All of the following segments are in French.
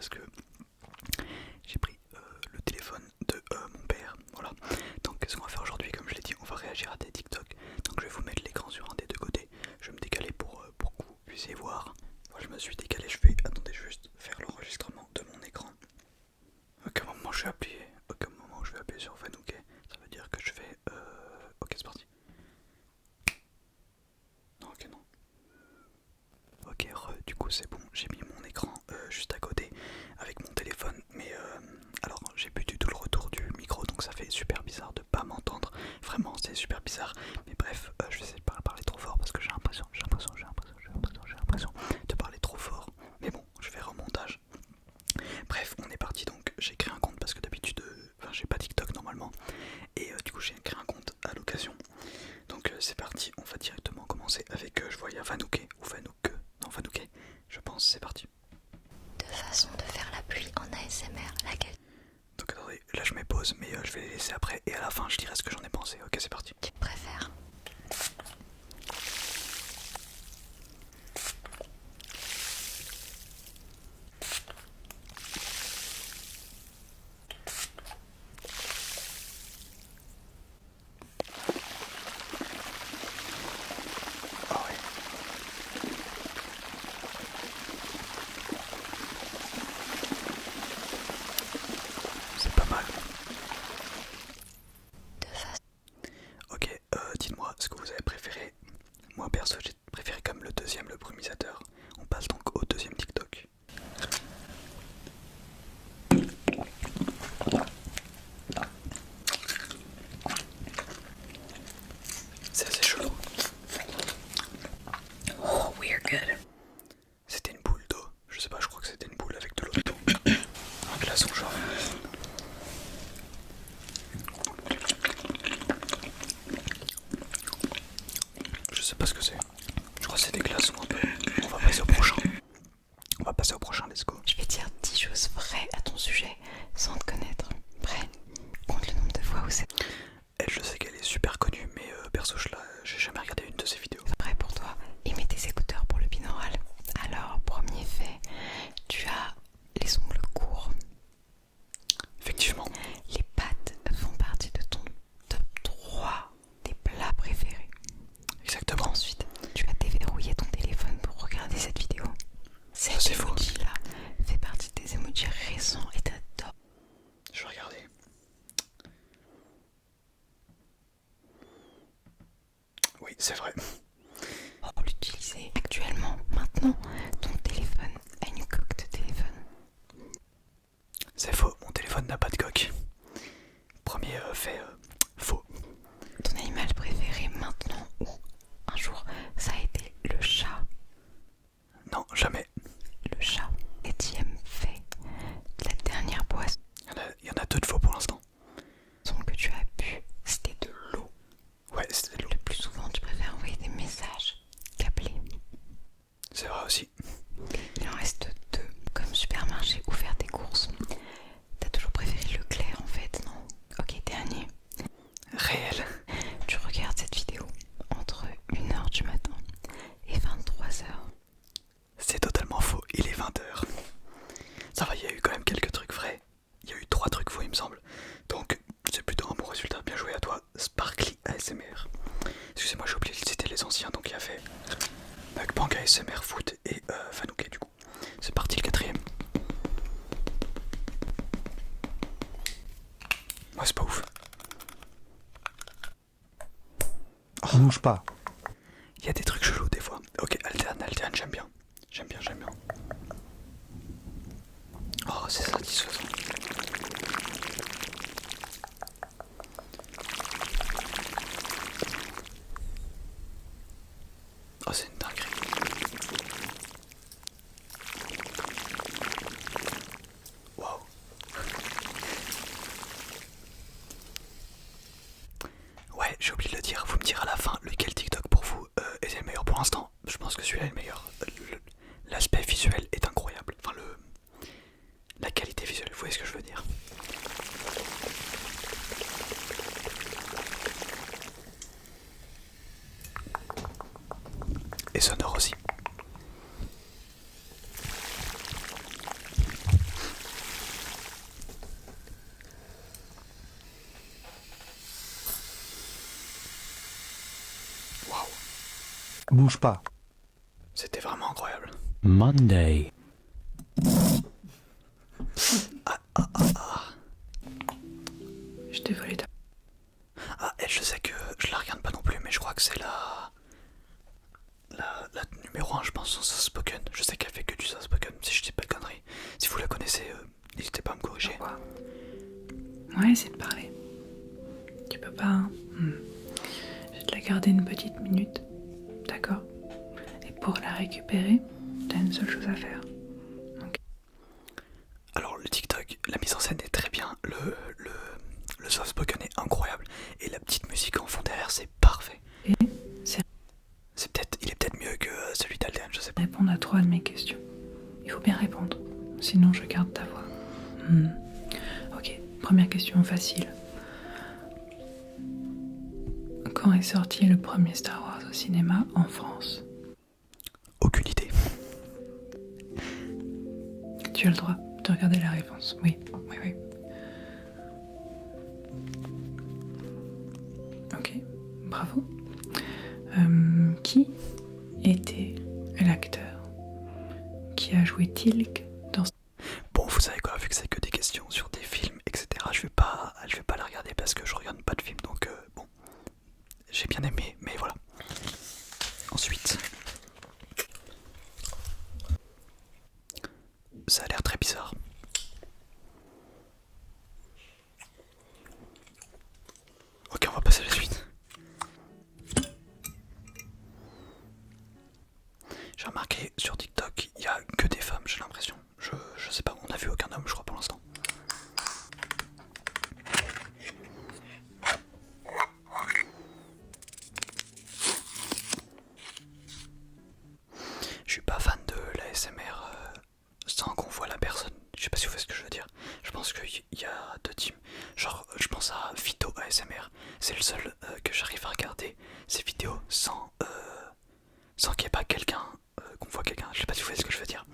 parce que j'ai pris le téléphone de mon père. Voilà. Donc ce qu'on va faire aujourd'hui, comme je l'ai dit, on va réagir à des TikTok. Donc je vais vous mettre l'écran sur un des deux côtés. Je vais me décaler pour que vous puissiez voir. Moi je me suis décalé, attendez, je vais juste faire l'enregistrement de mon écran. À quel moment je vais appuyer sur Vanouké, ça veut dire que je vais... Ok, c'est parti. Non, ok, non. Ok, du coup c'est bon, j'ai mis mon écran juste à côté avec mon téléphone, mais alors j'ai plus du tout le retour du micro, donc ça fait super bizarre de pas m'entendre. Vraiment, c'est super bizarre. Mais bref, je vais essayer de pas parler trop fort parce que j'ai l'impression de parler trop fort. Mais bon, je vais remontage. Bref, on est parti, donc j'ai créé un compte parce que d'habitude, j'ai pas TikTok normalement. Et du coup j'ai créé un compte à l'occasion. Donc c'est parti, on va directement commencer avec, je vois il y a Vanouké ou Vanouk, non Vanouké, je pense, c'est parti. De façon de faire la pluie en ASMR, laquelle Donc attendez, là je mets pause, mais je vais les laisser après et à la fin je dirai ce que j'en ai pensé. Ok, c'est parti. tu préfères? Ah ouais. C'est pas mal. De façon Ok, dites-moi ce que vous avez préféré. Moi perso j'ai préféré comme le deuxième, le brumisateur. On passe donc au deuxième TikTok. C'est assez chelou. Oh, we're good. C'était une boule d'eau. Je sais pas, je crois que c'était une boule avec de l'eau dedans. Un glaçon genre. Je sais pas ce que c'est. Je crois que c'est des glaçons un peu. On va passer au prochain. Let's go. Je vais dire 10 choses vraies à ton sujet sans te connaître. Prêt? Compte le nombre de fois où c'est Elle, je sais qu'elle est super connue, mais perso, j'ai jamais regardé une de ses vidéos. vrai pour toi. Et mets tes écouteurs pour le binaural. Alors, premier fait, tu as les ongles courts. Effectivement. Les pâtes font partie de ton top 3 des plats préférés. Exactement. Ensuite, tu as déverrouillé ton téléphone pour regarder cette vidéo. Cet c'est faux. emoji-là fait partie des emojis récents et t'adores. Je vais regarder. Oui, c'est vrai. Pour l'utiliser actuellement, maintenant, ton téléphone a une coque de téléphone. C'est faux, mon téléphone n'a pas de coque. Premier fait faux. Ton animal préféré maintenant ou un jour, ça a été le chat. Non, jamais. Le chat. Septième fait, la dernière boisson Il y en a deux de faux pour l'instant. que tu as bu, c'était de l'eau. Ouais, c'était de l'eau. Le plus souvent, tu préfères envoyer des messages qu'appeler. C'est vrai aussi. Il en reste deux, comme supermarché ou faire tes courses. T'as toujours préféré Leclerc en fait, non? Ok, dernier. Réel. Tu regardes cette vidéo entre 1h du matin et 23h. C'est totalement faux, il est 20h. Ça va, il y a eu quand même quelques trucs vrais. Il y a eu 3 trucs faux, il me semble. Donc, c'est plutôt un bon résultat. Bien joué à toi, Sparkly ASMR. Excusez-moi, j'ai oublié de citer les anciens. Donc, il y avait Mukbang ASMR Food et Vanouké, du coup. C'est parti, le quatrième. Moi, c'est pas ouf. Bouge pas. Il y a des trucs chelous des fois. Ok, alterne, j'aime bien. J'aime bien. Oh, c'est satisfaisant. Oh, c'est une dinguerie. Waouh. Ouais, j'ai oublié de le dire. Vous me direz à la fin lequel TikTok pour vous est le meilleur pour l'instant. Je pense que celui-là est le meilleur. L'aspect visuel est incroyable. Enfin, la qualité visuelle, vous voyez ce que je veux dire. Et sonore aussi. Bouge pas. C'était vraiment incroyable. Monday. Je t'ai volé ta... Ah, elle, je sais que je la regarde pas non plus, mais je crois que c'est la numéro 1, je pense, en soft spoken. Je sais qu'elle fait que du soft spoken, si je dis pas de conneries. Si vous la connaissez, n'hésitez pas à me corriger. Quoi? Ouais, c'est de parler. Tu peux pas, hein? Je vais te la garder une petite minute, d'accord? Et pour la récupérer, t'as une seule chose à faire. Alors, le TikTok, la mise en scène est très bien, le soft spoken est incroyable, et la petite musique en fond derrière, c'est parfait. Et c'est Il est peut-être mieux que celui d'Alden, je sais pas. répondre à 3 de mes questions. Il faut bien répondre, sinon je garde ta voix. Ok, première question facile. Quand est sorti le premier Star Wars au cinéma en France? Aucune idée. Tu as le droit de regarder la réponse. Oui, oui, oui. Ok, bravo. Qui était l'acteur qui a joué Tilk dans... Bon, vous savez quoi, vu que c'est que des questions sur des films, etc., je vais pas la regarder parce que je regarde pas de films, donc bon, j'ai bien aimé, mais voilà. Ensuite, ça a l'air très bizarre. Ok, on va passer à la suite. J'ai remarqué sur TikTok, il y a que des femmes, j'ai l'impression. Je sais pas, on a vu aucun homme, je crois, pour l'instant. Je suis pas fan de l'ASMR sans qu'on voit la personne. Je sais pas si vous voyez ce que je veux dire. Je pense qu'il y a deux teams. Genre, je pense à Vito ASMR. C'est le seul que j'arrive à regarder ces vidéos sans qu'il n'y ait pas quelqu'un, qu'on voit quelqu'un. Je sais pas si vous voyez ce que je veux dire.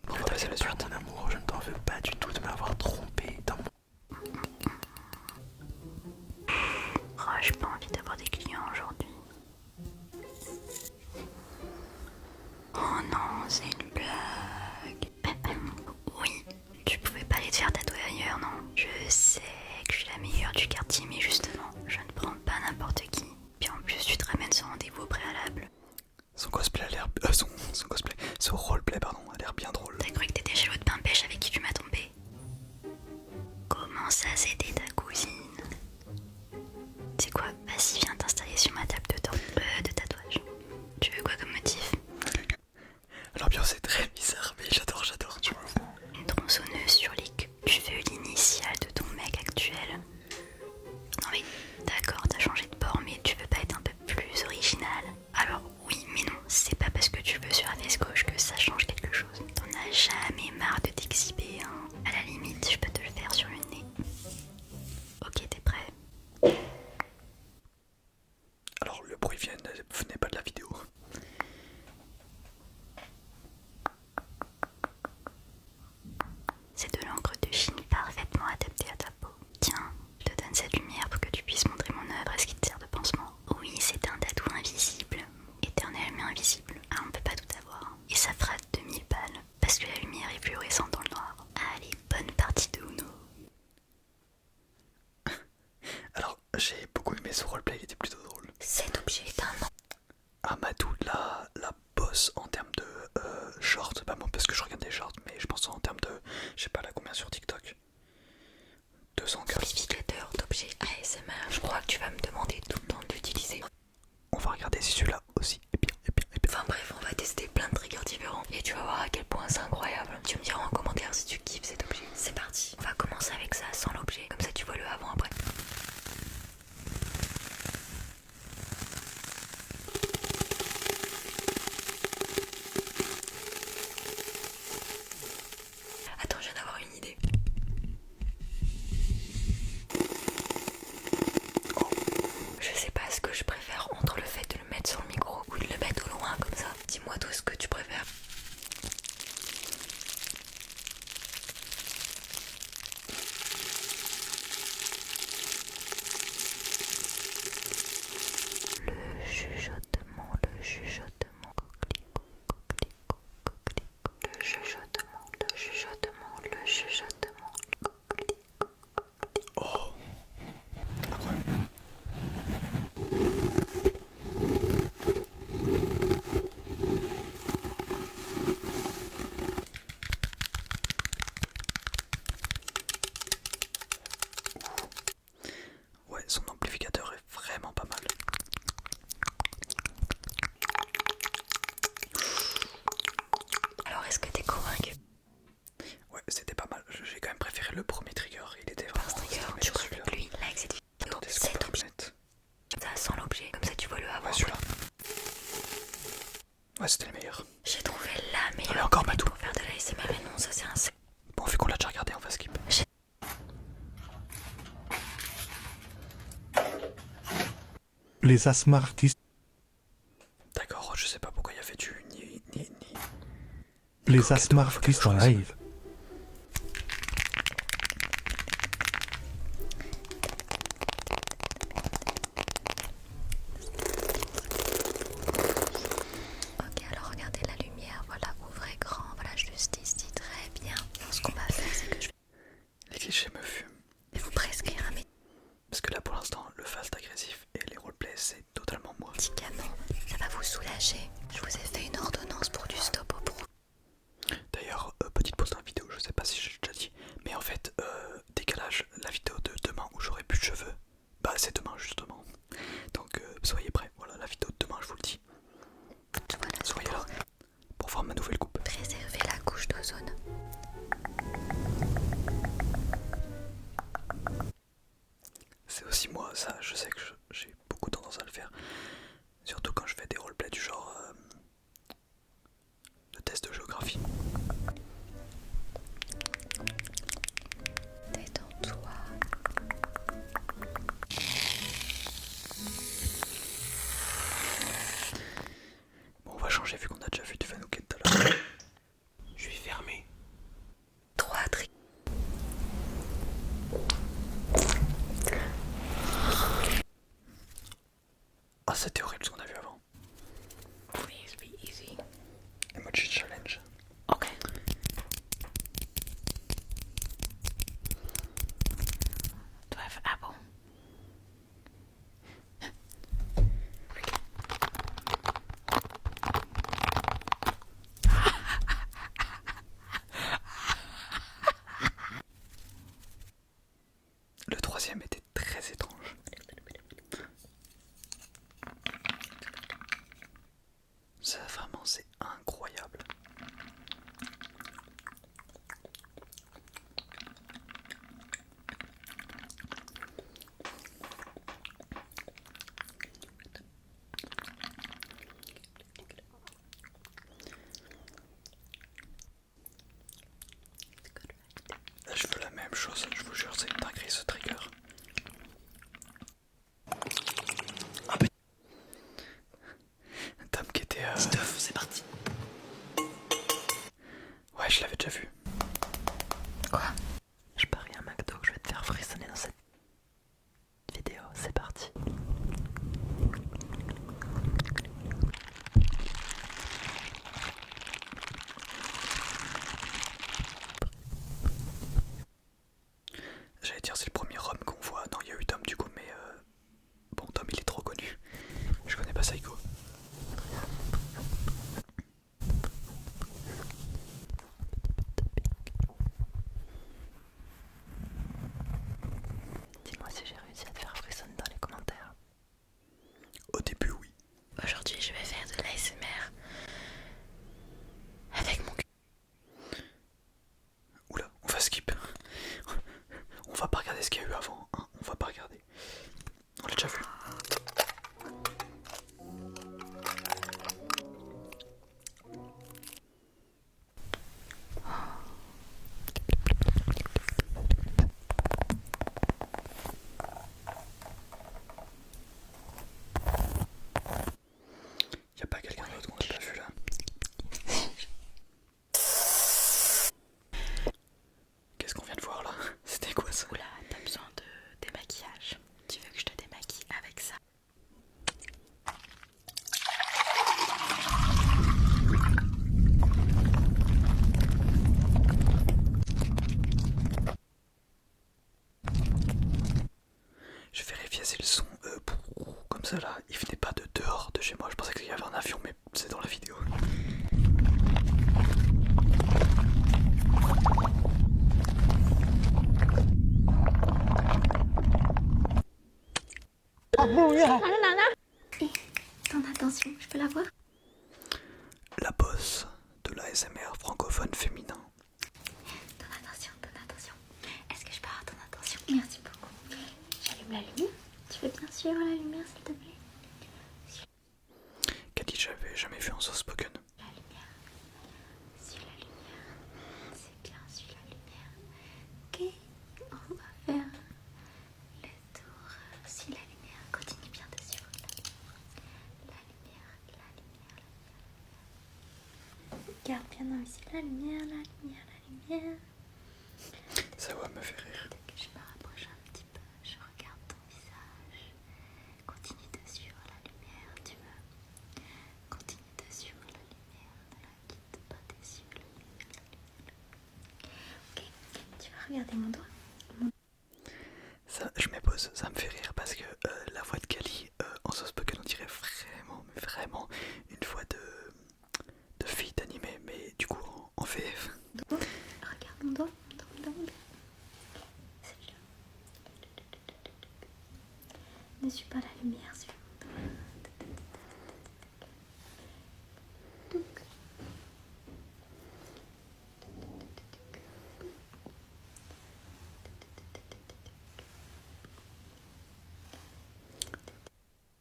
Bon, on va passer à la suite. Mon amour, je ne t'en veux pas du tout de m'avoir trompé dans mon... Oh, j'ai pas envie d'avoir des clients aujourd'hui. Oh non, c'est une blague. Oui, tu pouvais pas aller te faire tatouer ailleurs, non? Je sais que je suis la meilleure du quartier, mais justement, je ne prends pas n'importe qui. Puis en plus, tu te ramènes son rendez-vous au préalable. Son cosplay a l'air... son cosplay... Son roleplay, pardon, a l'air bien drôle. T'as cru que t'étais chez l'autre pain pêche avec qui tu m'as tombé? Comment ça, c'était ta cousine? C'est quoi? Vas-y, viens t'installer sur ma table de tatouage. Tu veux quoi comme motif? L'ambiance est très bizarre, mais j'adore. Une tronçonneuse sur les queues. Tu veux l'initiale de ton mec actuel? Non mais d'accord, t'as changé de port, mais tu veux pas être un peu plus original? Alors oui, mais non, c'est pas parce que tu veux sur la fesse gauche que ça change quelque chose. T'en as jamais marre de t'exhiber, hein. À la limite, je peux te le faire sur le nez. Ok, t'es prêt? Alors, le bruit venait pas de la vidéo. C'est de l'encre de Chine parfaitement adaptée à ta peau. Tiens, je te donne cette lumière pour que tu puisses montrer mon œuvre. Est-ce qu'il te sert de pansement? Oui, c'est un tatou invisible. Éternel mais invisible. Ah, on peut pas tout avoir. Et ça fera 2000 balles. Parce que la lumière est fluorescente dans le noir. Allez, bonne partie de Uno. Alors, j'ai beaucoup aimé ce roleplay, il était plutôt drôle. Cet objet est un... Amadou, la boss en termes de shorts, bah moi parce que je regarde des shorts, mais je pense en termes de, je sais pas là combien sur TikTok, 200K. amplificateur d'objets ASMR. Je crois que tu vas me demander tout le temps de l'utiliser. On va regarder si celui-là aussi est bien. Enfin bref, on va tester plein de triggers différents et tu vas voir à quel point c'est incroyable. Tu me diras en commentaire si tu kiffes cet objet. C'est parti. On va commencer avec ça sans l'objet. Comme ça tu vois le avant après. Attends, je viens d'avoir une idée. Je sais pas ce que je préfère entre le fait de le mettre sur le micro Ouais, c'était le meilleur. J'ai trouvé la meilleure Allez, encore technique Matou. pour faire de l'ASMR et non, ça c'est un... Bon, vu qu'on l'a déjà regardé, on va skip. Les Asmartistes. D'accord, je sais pas pourquoi il y avait du ni. Les Asmartistes en live. Ok, alors regardez la lumière, voilà, ouvrez grand, voilà, juste ici, très bien. Alors, ce qu'on va faire, c'est que je Les clichés me fument. vais vous prescrire un Parce que là, pour l'instant, le fast agressif et les roleplays, c'est totalement moi. médicament. Ça va vous soulager. Je vous ai fait une ordonnance pour du stop au pro. D'ailleurs, petite pause dans la vidéo, je sais pas si j'ai déjà dit, mais en fait, décalage, la vidéo de demain où j'aurai plus de cheveux, bah c'est demain justement. Donc soyez prêts, voilà, la vidéo de demain, je vous le dis. Voilà, Soyez là pour voir ma nouvelle coupe. préserver la couche d'ozone. C'est aussi moi, ça, je sais que j'ai beaucoup tendance à le faire. Surtout quand je fais des roleplays du genre de test de géographie. Détends-toi. Bon, on va changer vu qu'on a déjà vu du Fanouken tout à l'heure. Je suis fermé. 3 tri. Ah, c'était horrible ce qu'on a vu avant. Please be easy. Emoji challenge. Ok. 12 apple. Le troisième était très étrange. Ça vraiment c'est incroyable. Là, je veux la même chose, je vous jure, c'est une dinguerie ce trigger. Tom qui était. Stuff, c'est parti. Ouais, je l'avais déjà vu. Quoi? Je parie un McDo que je vais te faire frissonner dans cette vidéo. C'est parti. J'allais dire c'est le premier homme qu'on voit. Non, il y a eu Tom du coup, mais bon, Tom il est trop connu. Je connais pas Psycho. Dis-moi si j'ai réussi à te faire frissonner dans les commentaires. Au début, oui. Aujourd'hui, je vais faire de l'ASMR avec mon cul. Oula, on va skip. On va pas regarder ce qu'il y a eu avant, hein. On va pas regarder. On l'a déjà vu. Y a pas quelqu'un d'autre qu'on a pas vu là? Qu'est-ce qu'on vient de voir là? C'était quoi ça? Oula, t'as besoin de démaquillage. Tu veux que je te démaquille avec ça? Je vérifiais si le son comme ça là, il venait pas de dehors de chez moi. Je pensais qu'il y avait un avion, mais c'est dans la vidéo. Ton attention, je peux la voir? La bosse de l'ASMR francophone féminin. Ton attention. Est-ce que je peux avoir ton attention? Merci beaucoup. J'allume la lumière. Tu veux bien suivre la lumière, s'il te plaît? Qu'a dit jamais vu en soft spoken. La lumière. Suis la lumière. C'est bien, suis la lumière. Ok, on va faire le tour. Suis la lumière. Continue bien de suivre la lumière. La lumière, la lumière, la lumière. Garde bien dans ici la lumière, la lumière, la lumière. Ça va me faire rire. Dès que je me rapproche un petit peu, je regarde ton visage. Continue de suivre la lumière, tu veux. Continue de suivre la lumière, ne la quitte pas des yeux, la lumière, la lumière. Ok, tu vas regarder mon doigt. Ça, je me pose, ça me fait rire parce que la voix de Kali en soft spoken on dirait vraiment, mais vraiment une voix de fille d'animé, mais du coup en VF. Doigt. Regarde mon doigt, mon doigt, mon doigt, mon doigt. Celui-là. Ne suis pas la lumière, suis mon doigt. Touc.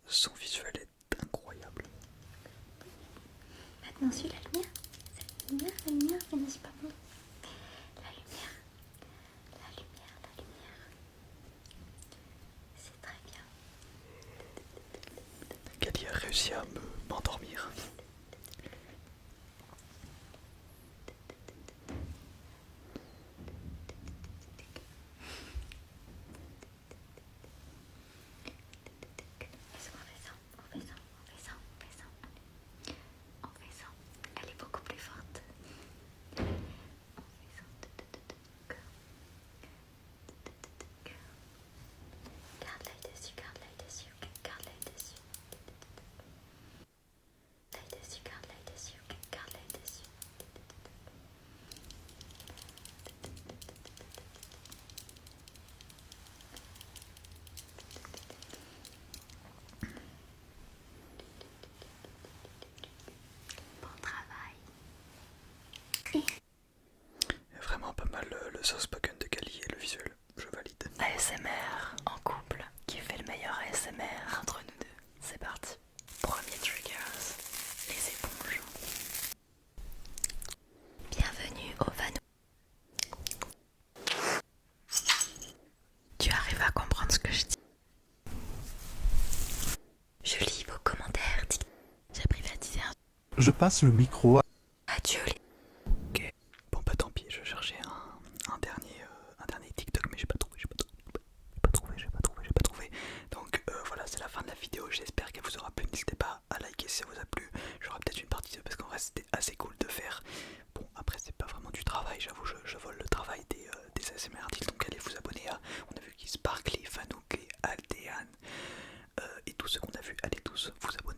Son visuel est incroyable. Maintenant, suis la lumière. La lumière, mais ne suis pas bon. La lumière, la lumière, la lumière. C'est très bien. Kali a réussi à m'endormir. Est-ce qu'on fait ça? On fait ça, on fait ça, on fait ça. On fait ça. Elle est beaucoup plus forte. On fait ça. Garde l'œil dessus, garde l'œil dessus, garde l'œil dessus. L'œil dessus, garde l'œil dessus, garde l'œil dessus. Bon travail. Vraiment pas mal le soft spoken de Kali et le visuel, je valide. ASMR en couple. Qui fait le meilleur ASMR entre nous deux? C'est parti. Premier triggers. Les éponges. Bienvenue au Vanou. Tu arrives à comprendre ce que je dis? Je lis vos commentaires. J'ai privatisé un Je passe le micro à... adieu les... Bon bah tant pis, je cherchais un dernier TikTok mais j'ai pas trouvé. Donc voilà, c'est la fin de la vidéo, j'espère qu'elle vous aura plu, n'hésitez pas à liker si ça vous a plu. J'aurai peut-être une partie 2 parce qu'en vrai c'était assez cool de faire. Bon après c'est pas vraiment du travail, j'avoue je vole le travail des ASMR artistes, donc allez vous abonner à, on a vu qui Sparkly, Fanouk et Aldean et tous ceux qu'on a vu, allez tous vous abonner